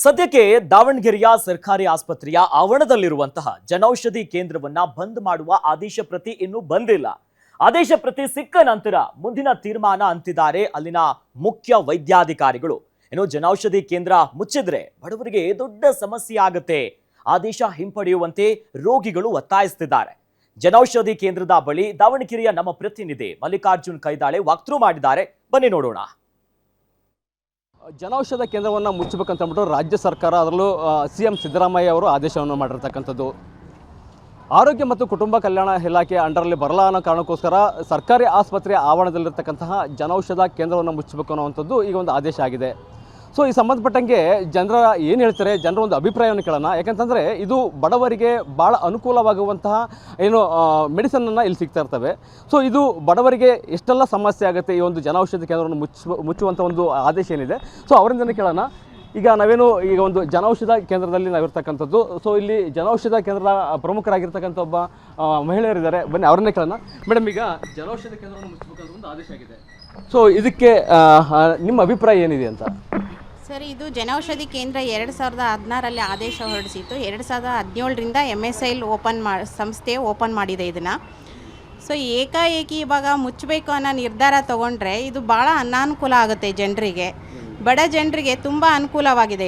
ಸದ್ಯಕ್ಕೆ ದಾವಣಗೆರೆಯ ಸರ್ಕಾರಿ ಆಸ್ಪತ್ರೆಯ ಆವರಣದಲ್ಲಿರುವಂತಹ ಜನೌಷಧಿ ಕೇಂದ್ರವನ್ನ ಬಂದ್ ಮಾಡುವ ಆದೇಶ ಪ್ರತಿ ಇನ್ನೂ ಬಂದಿಲ್ಲ. ಆದೇಶ ಪ್ರತಿ ಸಿಕ್ಕ ನಂತರ ಮುಂದಿನ ತೀರ್ಮಾನ ಅಂತಿದ್ದಾರೆ ಅಲ್ಲಿನ ಮುಖ್ಯ ವೈದ್ಯಾಧಿಕಾರಿಗಳು. ಇನ್ನು ಜನೌಷಧಿ ಕೇಂದ್ರ ಮುಚ್ಚಿದ್ರೆ ಬಡವರಿಗೆ ದೊಡ್ಡ ಸಮಸ್ಯೆ ಆಗುತ್ತೆ. ಆದೇಶ ಹಿಂಪಡೆಯುವಂತೆ ರೋಗಿಗಳು ಒತ್ತಾಯಿಸುತ್ತಿದ್ದಾರೆ. ಜನೌಷಧಿ ಕೇಂದ್ರದ ಬಳಿ ದಾವಣಗೆರೆಯ ನಮ್ಮ ಪ್ರತಿನಿಧಿ ಮಲ್ಲಿಕಾರ್ಜುನ್ ಕೈದಾಳೆ ವಾಕ್ಥ್ರೂ ಮಾಡಿದ್ದಾರೆ. ಬನ್ನಿ ನೋಡೋಣ. ಜನೌಷಧ ಕೇಂದ್ರವನ್ನು ಮುಚ್ಚಬೇಕಂತ ಅಂದ್ಬಿಟ್ಟು ರಾಜ್ಯ ಸರ್ಕಾರ ಅದರಲ್ಲೂ CM ಸಿದ್ದರಾಮಯ್ಯ ಅವರು ಆದೇಶವನ್ನು ಮಾಡಿರ್ತಕ್ಕಂಥದ್ದು. ಆರೋಗ್ಯ ಮತ್ತು ಕುಟುಂಬ ಕಲ್ಯಾಣ ಇಲಾಖೆ ಅಂಡರಲ್ಲಿ ಬರಲ್ಲ ಅನ್ನೋ ಕಾರಣಕ್ಕೋಸ್ಕರ ಸರ್ಕಾರಿ ಆಸ್ಪತ್ರೆಯ ಆವರಣದಲ್ಲಿರ್ತಕ್ಕಂತಹ ಜನೌಷಧ ಕೇಂದ್ರವನ್ನು ಮುಚ್ಚಬೇಕು ಅನ್ನೋವಂಥದ್ದು ಈಗ ಒಂದು ಆದೇಶ ಆಗಿದೆ. ಸೊ ಈ ಸಂಬಂಧಪಟ್ಟಂಗೆ ಜನರ ಏನು ಹೇಳ್ತಾರೆ, ಜನರ ಒಂದು ಅಭಿಪ್ರಾಯವನ್ನು ಕೇಳೋಣ. ಯಾಕಂತಂದರೆ ಇದು ಬಡವರಿಗೆ ಭಾಳ ಅನುಕೂಲವಾಗುವಂತಹ ಏನು ಮೆಡಿಸನನ್ನು ಇಲ್ಲಿ ಸಿಗ್ತಾ ಇರ್ತವೆ. ಸೊ ಇದು ಬಡವರಿಗೆ ಎಷ್ಟೆಲ್ಲ ಸಮಸ್ಯೆ ಆಗುತ್ತೆ ಈ ಒಂದು ಜನೌಷಧಿ ಕೇಂದ್ರವನ್ನು ಮುಚ್ಚುವಂಥ ಒಂದು ಆದೇಶ ಏನಿದೆ. ಸೊ ಅವರಿಂದನೇ ಕೇಳೋಣ. ಈಗ ನಾವೇನು ಈಗ ಒಂದು ಜನೌಷಧ ಕೇಂದ್ರದಲ್ಲಿ ನಾವಿರ್ತಕ್ಕಂಥದ್ದು. ಸೊ ಇಲ್ಲಿ ಜನೌಷಧ ಕೇಂದ್ರದ ಪ್ರಮುಖರಾಗಿರ್ತಕ್ಕಂಥ ಒಬ್ಬ ಮಹಿಳೆಯರಿದ್ದಾರೆ. ಬನ್ನಿ ಅವ್ರನ್ನೇ ಕೇಳೋಣ. ಮೇಡಮ್, ಈಗ ಜನೌಷಧ ಕೇಂದ್ರವನ್ನು ಮುಚ್ಚಬೇಕಂತ ಒಂದು ಆದೇಶ ಆಗಿದೆ. ಸೊ ಇದಕ್ಕೆ ನಿಮ್ಮ ಅಭಿಪ್ರಾಯ ಏನಿದೆ ಅಂತ? ಸರ್, ಇದು ಜನೌಷಧಿ ಕೇಂದ್ರ 2016ರಲ್ಲಿ ಆದೇಶ ಹೊರಡಿಸಿತ್ತು. 2017ರಿಂದ MSIL ಸಂಸ್ಥೆ ಓಪನ್ ಮಾಡಿದೆ ಇದನ್ನು. ಸೊ ಏಕಾಏಕಿ ಇವಾಗ ಮುಚ್ಚಬೇಕು ಅನ್ನೋ ನಿರ್ಧಾರ ತೊಗೊಂಡ್ರೆ ಇದು ಭಾಳ ಅನಾನುಕೂಲ ಆಗುತ್ತೆ ಜನರಿಗೆ, ಬಡ ಜನರಿಗೆ ತುಂಬ ಅನುಕೂಲವಾಗಿದೆ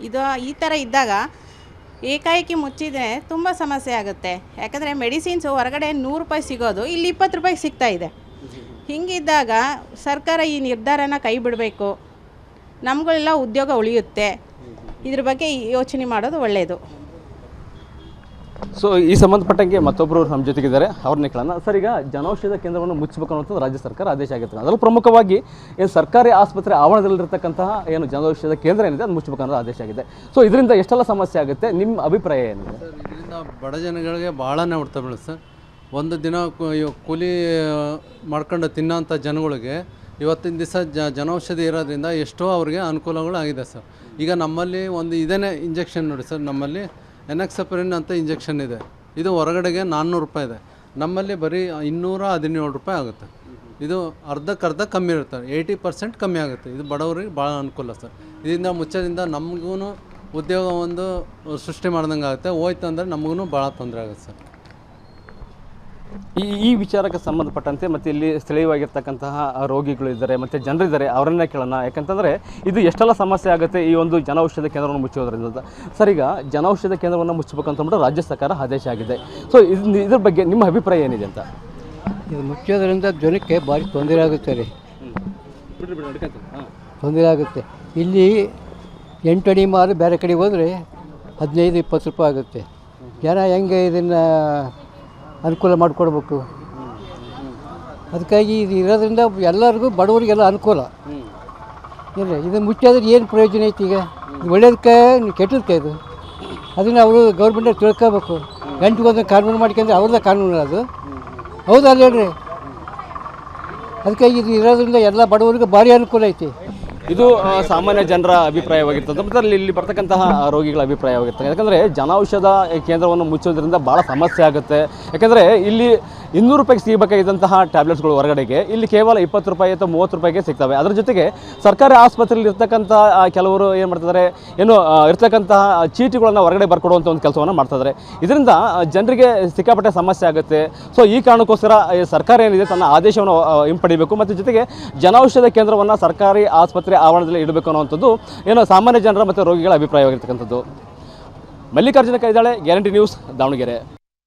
ಇದು ಈ ಥರ ಇದ್ದಾಗ ಏಕಾಏಕಿ ಮುಚ್ಚಿದರೆ ತುಂಬ ಸಮಸ್ಯೆ ಆಗುತ್ತೆ. ಯಾಕಂದರೆ ಮೆಡಿಸಿನ್ಸು ಹೊರಗಡೆ 100 ರೂಪಾಯಿ ಸಿಗೋದು ಇಲ್ಲಿ 20 ರೂಪಾಯಿ ಸಿಗ್ತಾಯಿದೆ. ಹೀಗಿದ್ದಾಗ ಸರ್ಕಾರ ಈ ನಿರ್ಧಾರನ ಕೈ ಬಿಡಬೇಕು. ನಮಗೆಲ್ಲ ಉದ್ಯೋಗ ಉಳಿಯುತ್ತೆ. ಇದ್ರ ಬಗ್ಗೆ ಯೋಚನೆ ಮಾಡೋದು ಒಳ್ಳೆಯದು. ಸೊ ಈ ಸಂಬಂಧಪಟ್ಟಂಗೆ ಮತ್ತೊಬ್ಬರು ನಮ್ಮ ಜೊತೆಗಿದ್ದಾರೆ, ಅವ್ರನ್ನೇ ಕೇಳೋಣ. ಸರ್, ಈಗ ಜನೌಷಧ ಕೇಂದ್ರವನ್ನು ಮುಚ್ಚಬೇಕು ಅನ್ನೋದು ರಾಜ್ಯ ಸರ್ಕಾರ ಆದೇಶ ಆಗಿರ್ತದೆ. ಅದರಲ್ಲೂ ಪ್ರಮುಖವಾಗಿ ಏನು ಸರ್ಕಾರಿ ಆಸ್ಪತ್ರೆ ಆವರಣದಲ್ಲಿರ್ತಕ್ಕಂತಹ ಏನು ಜನೌಷಧ ಕೇಂದ್ರ ಏನಿದೆ ಅದು ಮುಚ್ಚಬೇಕು ಅನ್ನೋದು ಆದೇಶ ಆಗಿದೆ. ಸೊ ಇದರಿಂದ ಎಷ್ಟೆಲ್ಲ ಸಮಸ್ಯೆ ಆಗುತ್ತೆ, ನಿಮ್ಮ ಅಭಿಪ್ರಾಯ ಏನಿದೆ? ಸರ್, ಇದರಿಂದ ಬಡ ಜನಗಳಿಗೆ ಭಾಳನೇ ಹೊಡ್ತಾ ಬೀಳುತ್ತೆ ಸರ್. ಒಂದು ದಿನ ಕೂಲಿ ಮಾಡ್ಕೊಂಡು ತಿನ್ನೋಂಥ ಜನಗಳಿಗೆ ಇವತ್ತಿನ ದಿವಸ ಜನೌಷಧಿ ಇರೋದ್ರಿಂದ ಎಷ್ಟೋ ಅವ್ರಿಗೆ ಅನುಕೂಲಗಳಾಗಿದೆ ಸರ್. ಈಗ ನಮ್ಮಲ್ಲಿ ಒಂದು ಇದೇನೇ ಇಂಜೆಕ್ಷನ್ ನೋಡಿ ಸರ್, ನಮ್ಮಲ್ಲಿ ಎನಾಕ್ಸಪ್ರಿನ್ ಅಂತ ಇಂಜೆಕ್ಷನ್ ಇದೆ. ಇದು ಹೊರಗಡೆಗೆ 400 ರೂಪಾಯಿ ಇದೆ. ನಮ್ಮಲ್ಲಿ ಬರೀ 217 ರೂಪಾಯಿ ಆಗುತ್ತೆ. ಇದು ಅರ್ಧಕ್ಕರ್ಧ ಕಮ್ಮಿ ಇರುತ್ತೆ, 80% ಕಮ್ಮಿ ಆಗುತ್ತೆ. ಇದು ಬಡವರಿಗೆ ಭಾಳ ಅನುಕೂಲ ಸರ್. ಇದರಿಂದ ಮುಚ್ಚೋದ್ರಿಂದ ನಮಗೂ ಉದ್ಯೋಗ ಒಂದು ಸೃಷ್ಟಿ ಮಾಡ್ದಂಗೆ ಆಗುತ್ತೆ. ಹೋಯ್ತು ಅಂದರೆ ನಮಗೂ ಭಾಳ ತೊಂದರೆ ಆಗುತ್ತೆ ಸರ್. ಈ ವಿಚಾರಕ್ಕೆ ಸಂಬಂಧಪಟ್ಟಂತೆ ಮತ್ತು ಇಲ್ಲಿ ಸ್ಥಳೀಯವಾಗಿರ್ತಕ್ಕಂತಹ ರೋಗಿಗಳು ಇದ್ದಾರೆ ಮತ್ತು ಜನರಿದ್ದಾರೆ, ಅವರನ್ನೇ ಕೇಳೋಣ. ಯಾಕಂತಂದರೆ ಇದು ಎಷ್ಟೆಲ್ಲ ಸಮಸ್ಯೆ ಆಗುತ್ತೆ ಈ ಒಂದು ಜನೌಷಧ ಕೇಂದ್ರವನ್ನು ಮುಚ್ಚೋದ್ರಿಂದ. ಸರ್, ಈಗ ಜನೌಷಧ ಕೇಂದ್ರವನ್ನು ಮುಚ್ಚಬೇಕಂತಂದ್ಬಿಟ್ಟು ರಾಜ್ಯ ಸರ್ಕಾರ ಆದೇಶ ಆಗಿದೆ. ಸೊ ಇದ್ರ ಬಗ್ಗೆ ನಿಮ್ಮ ಅಭಿಪ್ರಾಯ ಏನಿದೆ ಅಂತ? ಇದು ಮುಚ್ಚೋದ್ರಿಂದ ಜನಕ್ಕೆ ಭಾರಿ ತೊಂದರೆ ಆಗುತ್ತೆ ರೀ. ತೊಂದರೆ ಆಗುತ್ತೆ. ಇಲ್ಲಿ 8 ಅಡಿ ಮಾರು ಬೇರೆ ಕಡೆ ಹೋದರೆ 15-20 ರೂಪಾಯಿ ಆಗುತ್ತೆ. ಜನ ಹೆಂಗೆ ಇದನ್ನು ಅನುಕೂಲ ಮಾಡಿಕೊಡ್ಬೇಕು? ಅದಕ್ಕಾಗಿ ಇದು ಇರೋದ್ರಿಂದ ಎಲ್ಲರಿಗೂ ಬಡವರಿಗೆಲ್ಲ ಅನುಕೂಲ ಇಲ್ಲ. ಇದನ್ನು ಮುಚ್ಚೋದ್ರೆ ಏನು ಪ್ರಯೋಜನ ಐತಿ? ಈಗ ಒಳ್ಳೇದಕ್ಕೆ ಕೆಟ್ಟದಕ್ಕೆ ಇದು. ಅದನ್ನು ಅವರು ಗೌರ್ಮೆಂಟಲ್ಲಿ ತಿಳ್ಕೋಬೇಕು. ಗಂಟೆಗೊಂದು ಕಾನೂನು ಮಾಡ್ಕೊಂಡ್ರೆ ಅವ್ರದ್ದೇ ಕಾನೂನು ಅದು. ಹೌದಲ್ಲ ಹೇಳ್ರಿ? ಅದಕ್ಕಾಗಿ ಇದು ಇರೋದ್ರಿಂದ ಎಲ್ಲ ಬಡವರಿಗೂ ಭಾರಿ ಅನುಕೂಲ ಐತಿ. ಇದು ಸಾಮಾನ್ಯ ಜನರ ಅಭಿಪ್ರಾಯವಾಗಿರ್ತದೆ ಮತ್ತು ಇಲ್ಲಿ ಬರ್ತಕ್ಕಂತಹ ರೋಗಿಗಳ ಅಭಿಪ್ರಾಯವಾಗಿರ್ತದೆ. ಯಾಕಂದರೆ ಜನೌಷಧ ಕೇಂದ್ರವನ್ನು ಮುಚ್ಚೋದ್ರಿಂದ ಭಾಳ ಸಮಸ್ಯೆ ಆಗುತ್ತೆ. ಯಾಕಂದರೆ ಇಲ್ಲಿ 200 ರೂಪಾಯಿಗೆ ಸಿಗಬೇಕಾಗಿದ್ದಂತಹ ಟ್ಯಾಬ್ಲೆಟ್ಸ್ಗಳು ಹೊರಗಡೆಗೆ ಇಲ್ಲಿ ಕೇವಲ 20 ರೂಪಾಯಿ ಅಥವಾ 30 ರೂಪಾಯಿಗೆ ಸಿಗ್ತವೆ. ಅದರ ಜೊತೆಗೆ ಸರ್ಕಾರಿ ಆಸ್ಪತ್ರೆಯಲ್ಲಿ ಇರ್ತಕ್ಕಂಥ ಕೆಲವರು ಏನು ಮಾಡ್ತಿದ್ದಾರೆ, ಏನು ಇರ್ತಕ್ಕಂತಹ ಚೀಟಿಗಳನ್ನು ಹೊರಗಡೆ ಬರ್ಕೊಡುವಂಥ ಒಂದು ಕೆಲಸವನ್ನು ಮಾಡ್ತಿದ್ದಾರೆ. ಇದರಿಂದ ಜನರಿಗೆ ಸಿಕ್ಕಾಪಟ್ಟೆ ಸಮಸ್ಯೆ ಆಗುತ್ತೆ. ಸೊ ಈ ಕಾರಣಕ್ಕೋಸ್ಕರ ಸರ್ಕಾರ ಏನಿದೆ ತನ್ನ ಆದೇಶವನ್ನು ಹಿಂಪಡಿಬೇಕು ಮತ್ತು ಜೊತೆಗೆ ಜನೌಷಧ ಕೇಂದ್ರವನ್ನು ಸರ್ಕಾರಿ ಆಸ್ಪತ್ರೆ ಆವರಣದಲ್ಲಿ ಇಡಬೇಕು ಅನ್ನುವಂಥದ್ದು ಏನೋ ಸಾಮಾನ್ಯ ಜನರ ಮತ್ತು ರೋಗಿಗಳ ಅಭಿಪ್ರಾಯವಾಗಿರ್ತಕ್ಕಂಥದ್ದು. Mallikarjuna Kaidale, guarantee news, Davanagere.